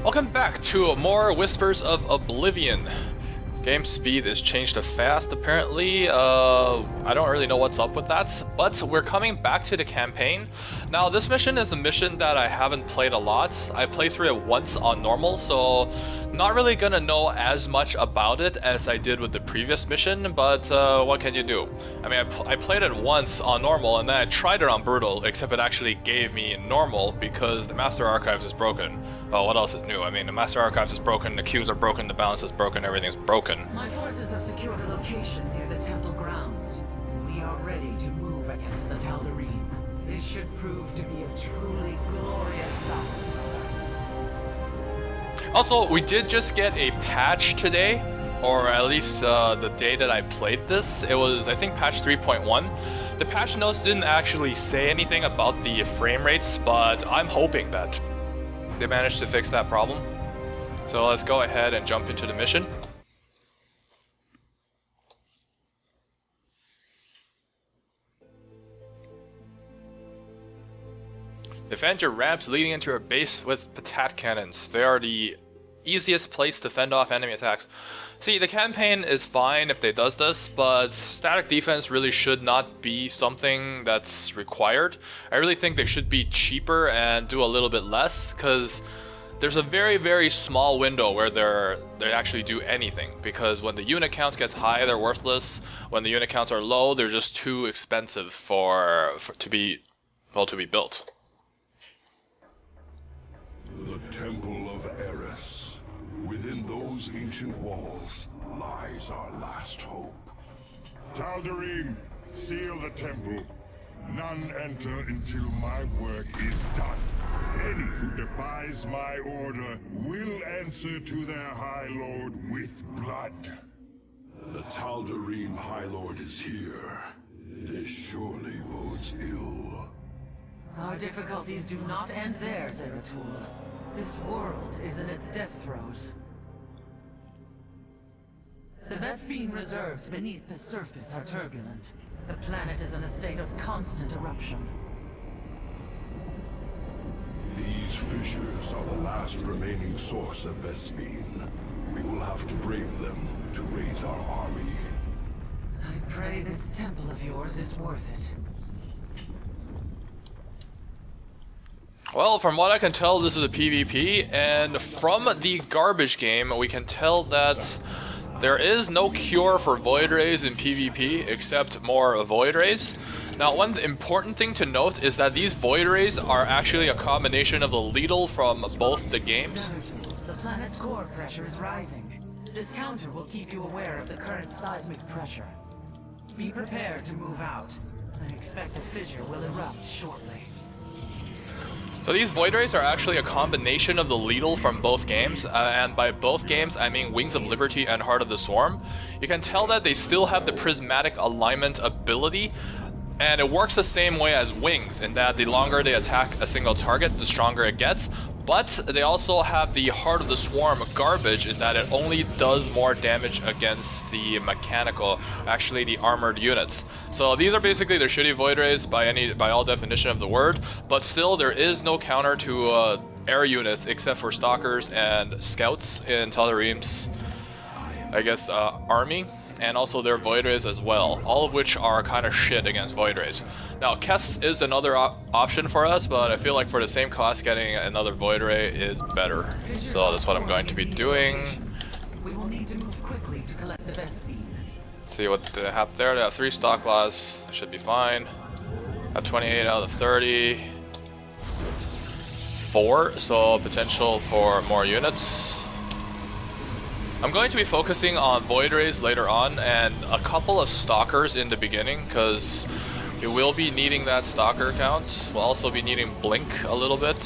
Welcome back to more Whispers of Oblivion. Game speed is changed to fast apparently. I don't really know what's up with that, but we're coming back to the campaign. Now this mission is a mission that I haven't played a lot. I played through it once on normal, so not really gonna know as much about it as I did with the previous mission, but what can you do? I mean, I played it once on normal and then I tried it on brutal, except it actually gave me normal because the Master Archives is broken. Oh, what else is new? I mean, the Master Archives is broken, the queues are broken, the balance is broken, everything's broken. My forces have secured a location near the temple grounds. We are ready to move against the Tal'Darim. This should prove to be a truly glorious battle. Also, we did just get a patch today, or at least the day that I played this. It was, I think, patch 3.1. The patch notes didn't actually say anything about the frame rates, but I'm hoping that they managed to fix that problem. So let's go ahead and jump into the mission. Defend your ramps leading into your base with patat cannons. They are the easiest place to fend off enemy attacks. See, the campaign is fine if they does this, but static defense really should not be something that's required. I really think they should be cheaper and do a little bit less, because there's a very, very small window where they actually do anything, because when the unit counts gets high, they're worthless. When the unit counts are low, they're just too expensive to be built. The Temple of Eris. Within those ancient walls lies our last hope. Tal'Darim, seal the temple. None enter until my work is done. Any who defies my order will answer to their High Lord with blood. The Tal'Darim High Lord is here. This surely bodes ill. Our difficulties do not end there, Zeratul. This world is in its death throes. The Vespene reserves beneath the surface are turbulent. The planet is in a state of constant eruption. These fissures are the last remaining source of Vespene. We will have to brave them to raise our army. I pray this temple of yours is worth it. Well, from what I can tell, this is a PvP, and from the garbage game, we can tell that there is no cure for Void Rays in PvP, except more Void Rays. Now, one important thing to note is that these Void Rays are actually a combination of the lethal from both the games. The planet's core pressure is rising. This counter will keep you aware of the current seismic pressure. Be prepared to move out. I expect a fissure will erupt shortly. So these Void Rays are actually a combination of the lethal from both games, and by both games I mean Wings of Liberty and Heart of the Swarm. You can tell that they still have the prismatic alignment ability, and it works the same way as Wings, in that the longer they attack a single target, the stronger it gets. But they also have the Heart of the Swarm garbage, in that it only does more damage against the mechanical, actually the armored units. So these are basically the shitty Void Rays by all definition of the word, but still there is no counter to air units except for Stalkers and Scouts in Tal'Darim's, I guess, army, and also their Void Rays as well, all of which are kind of shit against Void Rays. Now, Kests is another option for us, but I feel like for the same cost, getting another Void Ray is better. So that's what I'm going to be doing. We will need to move quickly to collect the Vespene. See what they have there. They have 3 stock laws. Should be fine. Have 28 out of 30. 4, so potential for more units. I'm going to be focusing on Void Rays later on and a couple of Stalkers in the beginning, because you will be needing that Stalker count. We'll also be needing Blink a little bit.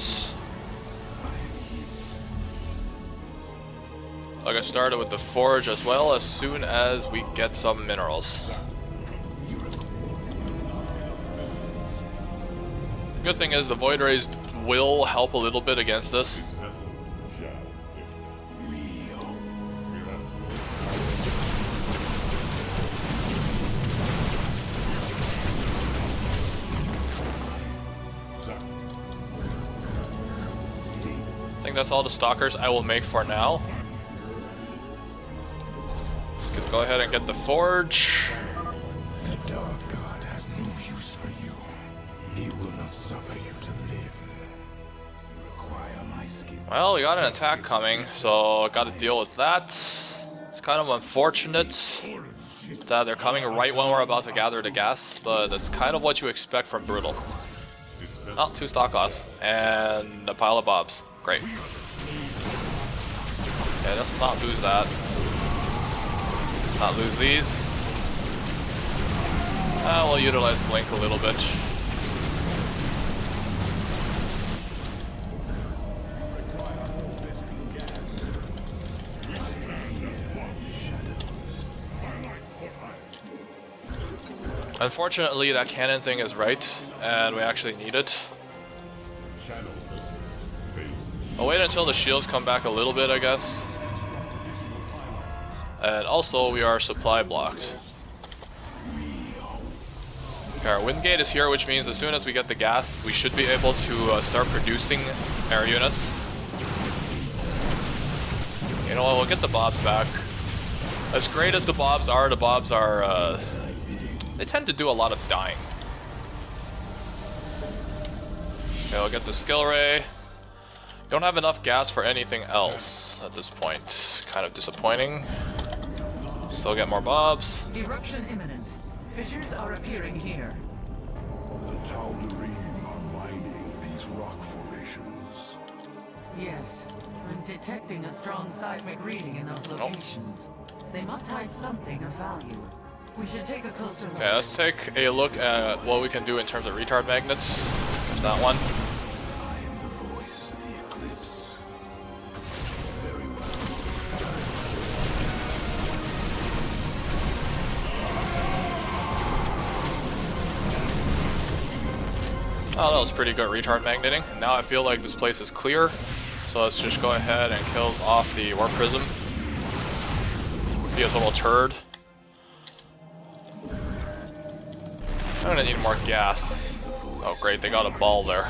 I'll get started with the Forge as well as soon as we get some minerals. Good thing is the Void Rays will help a little bit against this. I think that's all the stalkers I will make for now. Let's go ahead and get the forge. The Dark God has no use for you. He will not suffer you to live. You require my skill. Well, we got an attack coming, so gotta deal with that. It's kind of unfortunate that they're coming right when we're about to gather the gas, but that's kind of what you expect from Brutal. Oh, 2 stock loss and a pile of bobs. Great. Okay, let's not lose that. Not lose these. We'll utilize Blink a little bit. Unfortunately, that cannon thing is right, and we actually need it. I'll wait until the shields come back a little bit, I guess. And also, we are supply blocked. Okay, our wind gate is here, which means as soon as we get the gas, we should be able to start producing air units. You know what, we'll get the bobs back. As great as the bobs are, they tend to do a lot of dying. Okay, we'll get the skill ray. Don't have enough gas for anything else at this point. Kind of disappointing. Still get more bobs. Eruption imminent. Fissures are appearing here. The Tal'Darim are mining these rock formations. Yes, I'm detecting a strong seismic reading in those locations. They must hide something of value. We should take a closer look. Okay, let's take a look at what we can do in terms of retard magnets. There's that one. I am the voice of the eclipse. Very well. Oh, that was pretty good retard magneting. Now I feel like this place is clear. So let's just go ahead and kill off the warp prism. Be a total turd. I'm gonna need more gas. Oh great, they got a ball there.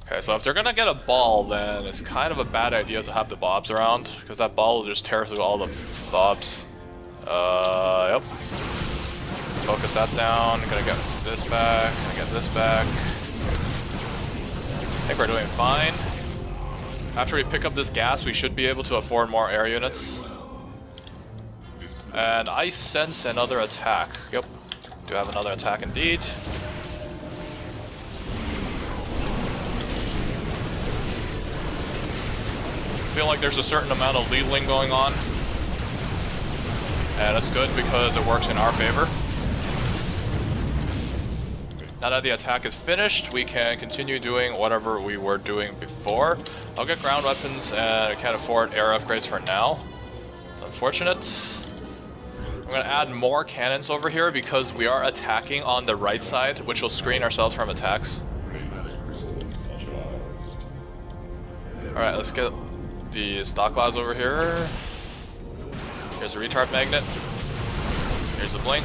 Okay, so if they're gonna get a ball, then it's kind of a bad idea to have the bobs around, because that ball will just tear through all the bobs. Yep. Focus that down, gonna get this back, gonna get this back. I think we're doing fine. After we pick up this gas, we should be able to afford more air units. And I sense another attack. Yep, do have another attack indeed. Feel like there's a certain amount of leveling going on. And that's good because it works in our favor. Now that the attack is finished, we can continue doing whatever we were doing before. I'll get ground weapons and I can't afford air upgrades for now. It's unfortunate. I'm going to add more cannons over here because we are attacking on the right side, which will screen ourselves from attacks. Alright, let's get the stock clouds over here. Here's a retard magnet. Here's a blink.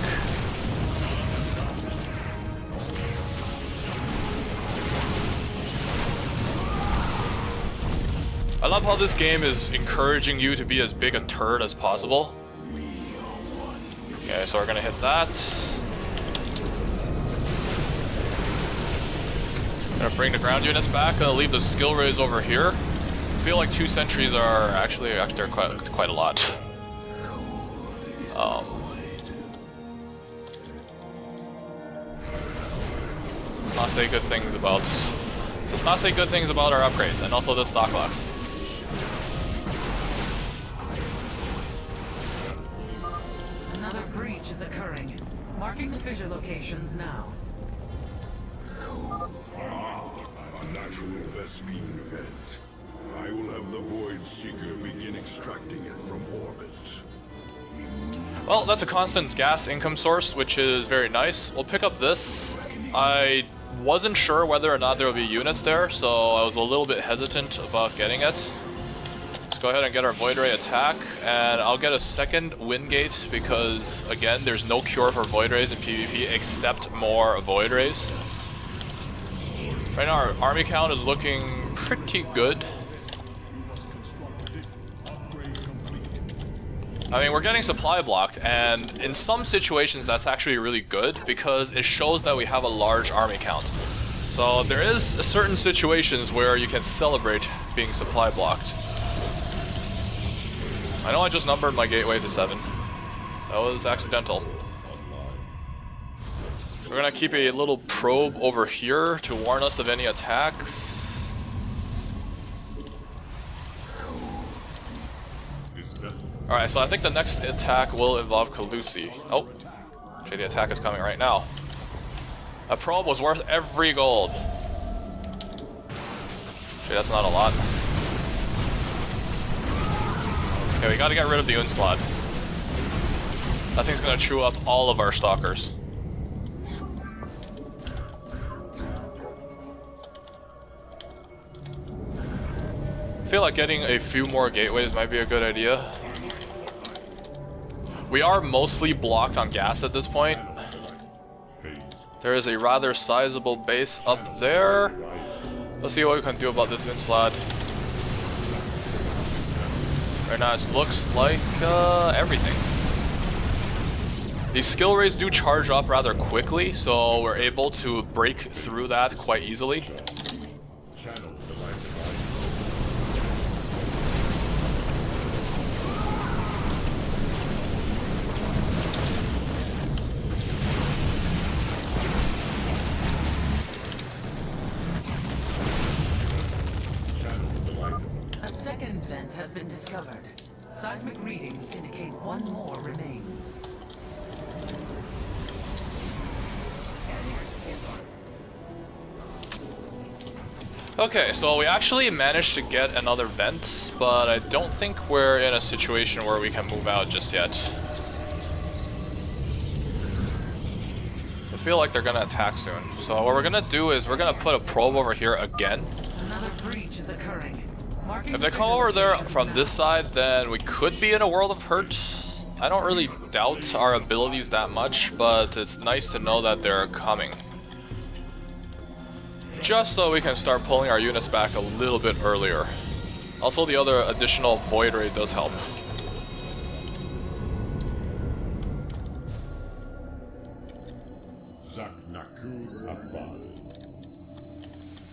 I love how this game is encouraging you to be as big a turd as possible. Okay, so we're gonna hit that. Gonna bring the ground units back. Gonna leave the skill rays over here. I feel like 2 sentries are actually they're quite a lot. Let's not say good things about. Let's not say good things about our upgrades and also this stock lock. Another breach is occurring. Marking the fissure locations now. A natural Vespine event. I will have the Void Seeker begin extracting it from orbit. Well, that's a constant gas income source, which is very nice. We'll pick up this. I wasn't sure whether or not there would be units there, so I was a little bit hesitant about getting it. just go ahead and get our Void Ray attack, and I'll get a second Wind Gate because, again, there's no cure for Void Rays in PvP except more Void Rays. Right now our army count is looking pretty good. I mean, we're getting supply blocked, and in some situations that's actually really good because it shows that we have a large army count. So there is certain situations where you can celebrate being supply blocked. I know I just numbered my gateway to 7. That was accidental. We're gonna keep a little probe over here to warn us of any attacks. Alright, so I think the next attack will involve Khaleesi. Oh, shady attack is coming right now. A probe was worth every gold. Okay, that's not a lot. Okay, we gotta get rid of the Onslaught. That thing's gonna chew up all of our stalkers. I feel like getting a few more gateways might be a good idea. We are mostly blocked on gas at this point. There is a rather sizable base up there. Let's see what we can do about this Onslaught. Right now it looks like everything. These skill rays do charge up rather quickly, so we're able to break through that quite easily. Has been discovered. Seismic readings indicate one more remains. Okay, so we actually managed to get another vent, but I don't think we're in a situation where we can move out just yet. I feel like they're gonna attack soon. So what we're gonna do is we're gonna put a probe over here again. Another breach is occurring. If they come over there from this side, then we could be in a world of hurt. I don't really doubt our abilities that much, but it's nice to know that they're coming. Just so we can start pulling our units back a little bit earlier. Also, the other additional Void Ray does help.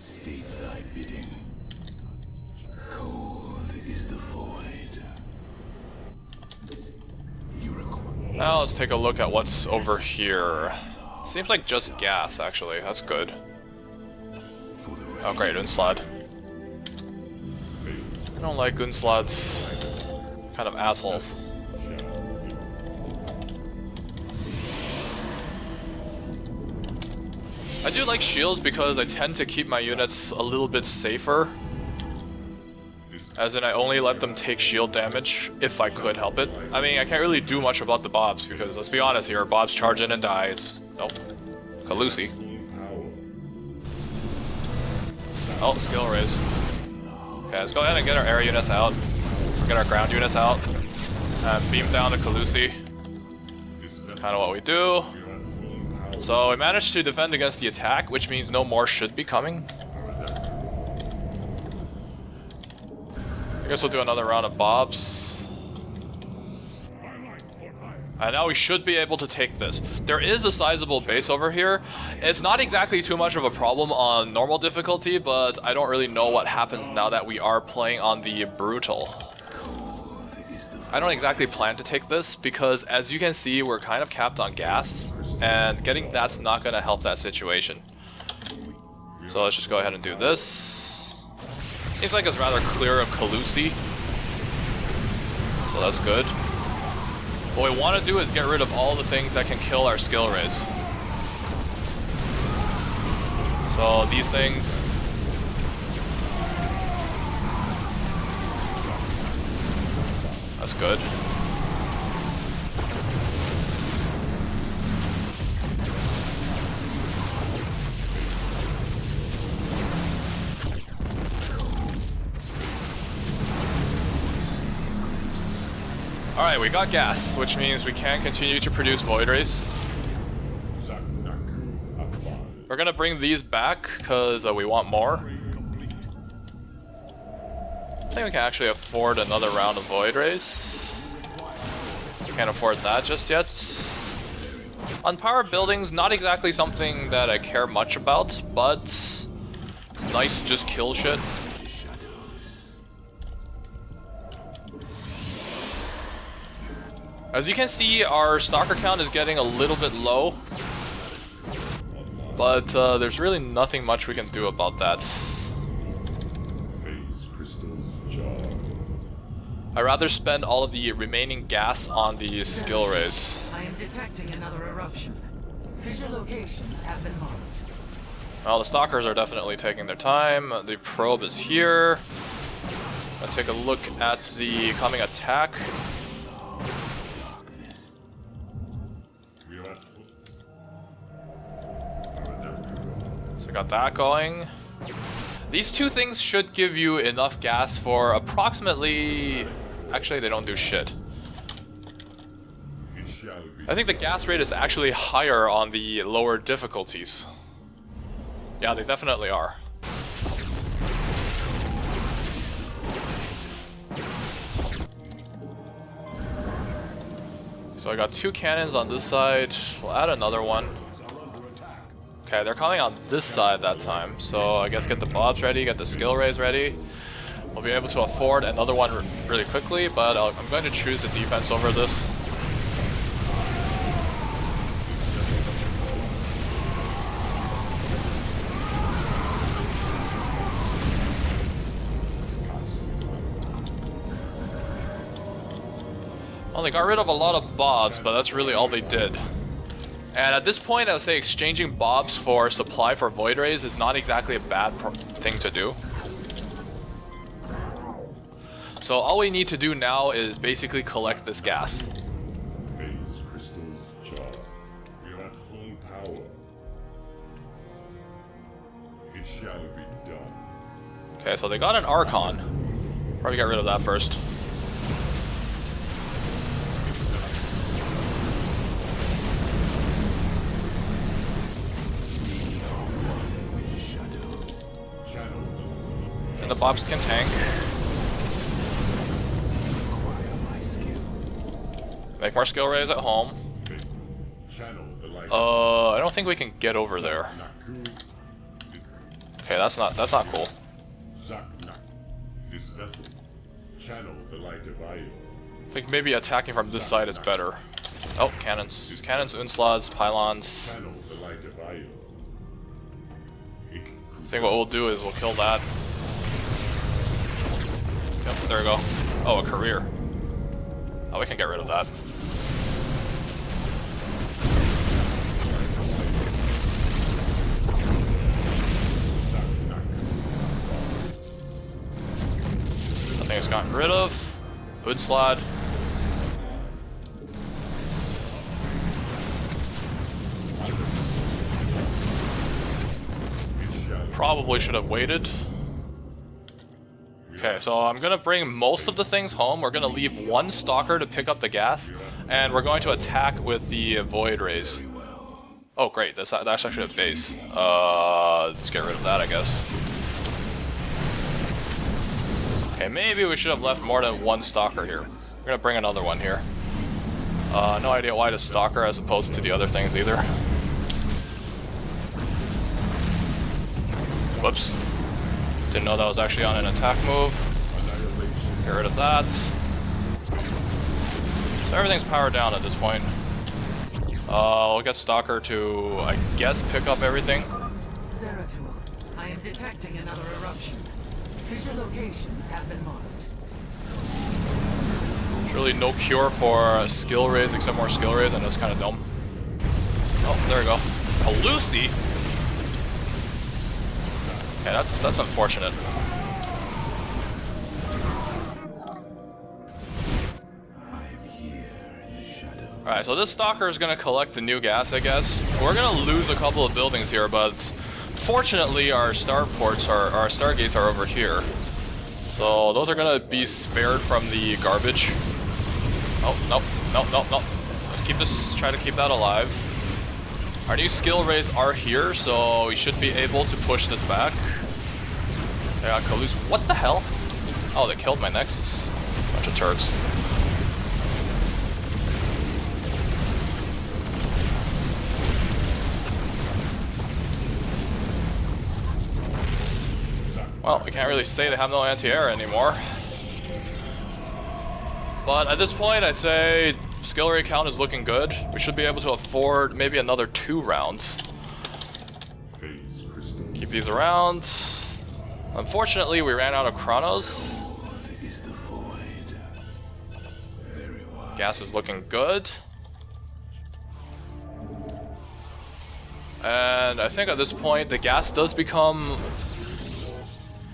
State thy bidding. Cold is the void. Now let's take a look at what's over here. Seems like just gas, actually. That's good. Oh great, Onslaught. I don't like Onslaughts. Kind of assholes. I do like shields because I tend to keep my units a little bit safer. As in, I only let them take shield damage if I could help it. I mean, I can't really do much about the Bobs because, let's be honest here, Bobs charge in and dies. Nope. Khaleesi. Oh, skill raise. Okay, let's go ahead and get our air units out. Get our ground units out. And beam down to Khaleesi. That's kind of what we do. So we managed to defend against the attack, which means no more should be coming. I guess we'll do another round of Bobs. And now we should be able to take this. There is a sizable base over here. It's not exactly too much of a problem on normal difficulty, but I don't really know what happens now that we are playing on the brutal. I don't exactly plan to take this because, as you can see, we're kind of capped on gas, and getting that's not going to help that situation. So let's just go ahead and do this. Seems like it's rather clear of Khaleesi, so that's good. What we want to do is get rid of all the things that can kill our skill rays. So these things. That's good. Alright, we got gas, which means we can continue to produce Void Rays. We're gonna bring these back, because we want more. I think we can actually afford another round of Void Rays. Can't afford that just yet. Unpowered buildings, not exactly something that I care much about, but it's nice to just kill shit. As you can see, our stalker count is getting a little bit low, but there's really nothing much we can do about that. I'd rather spend all of the remaining gas on the skill rays. I am detecting another eruption. Fissure locations have been marked. Well, the stalkers are definitely taking their time. The probe is here. Let's take a look at the coming attack. So got that going. These two things should give you enough gas for approximately... Actually, they don't do shit. I think the gas rate is actually higher on the lower difficulties. Yeah, they definitely are. So I got 2 cannons on this side. We'll add another one. Okay, they're coming on this side that time. So I guess get the bobs ready, get the skill rays ready. We'll be able to afford another one really quickly, but I'm going to choose the defense over this. Well, they got rid of a lot of bobs, but that's really all they did. And at this point, I would say exchanging bobs for supply for Void Rays is not exactly a bad thing to do. So all we need to do now is basically collect this gas. Phase crystals charged. We are at full power. It shall be done. Okay, so they got an Archon. Probably get rid of that first. And the bobs can tank. Make more skill rays at home. I don't think we can get over there. Okay, that's not cool. I think maybe attacking from this side is better. Oh, cannons. Cannons, Unslads, pylons. I think what we'll do is we'll kill that. Yep, there we go. Oh, a career. Oh, we can get rid of that. Nothing is gotten rid of. Hoodslad. Probably should have waited. Okay, so I'm gonna bring most of the things home. We're gonna leave one stalker to pick up the gas, and we're going to attack with the Void Rays. Oh, great, that's actually a base. Let's get rid of that, I guess. Okay, maybe we should have left more than one stalker here. We're gonna bring another one here. No idea why the stalker as opposed to the other things either. Whoops. Didn't know that was actually on an attack move. Get rid of that. So everything's powered down at this point. We'll get Stalker to, I guess, pick up everything. Zeratul, I am detecting another eruption. Fissure locations have been marked. There's really no cure for skill raise except more skill raise, and that's kind of dumb. Oh, there we go. A Lucy? Okay, that's unfortunate. Alright, so this Stalker is going to collect the new gas, I guess. We're going to lose a couple of buildings here, but fortunately our starports, our stargates are over here. So those are going to be spared from the garbage. Oh, nope, nope, nope, nope. Let's keep this, try to keep that alive. Our new skill rays are here, so we should be able to push this back. They got Kaluz. What the hell? Oh, they killed my Nexus. Bunch of turds. Well, we can't really say they have no anti-air anymore. But at this point, I'd say skill ray count is looking good. We should be able to afford maybe another 2 rounds. Keep these around. Unfortunately, we ran out of chronos. Gas is looking good. And I think at this point, the gas does become...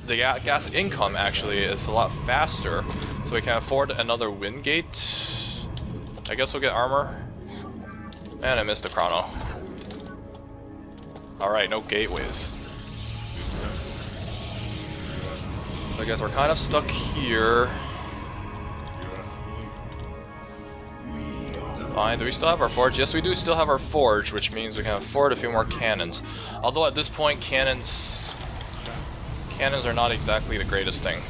The gas income actually is a lot faster, so we can afford another wind gate. I guess we'll get armor. And I missed the chrono. Alright, no gateways. So I guess we're kind of stuck here. Fine, do we still have our forge? Yes, we do still have our forge, which means we can afford a few more cannons. Although at this point, cannons are not exactly the greatest thing.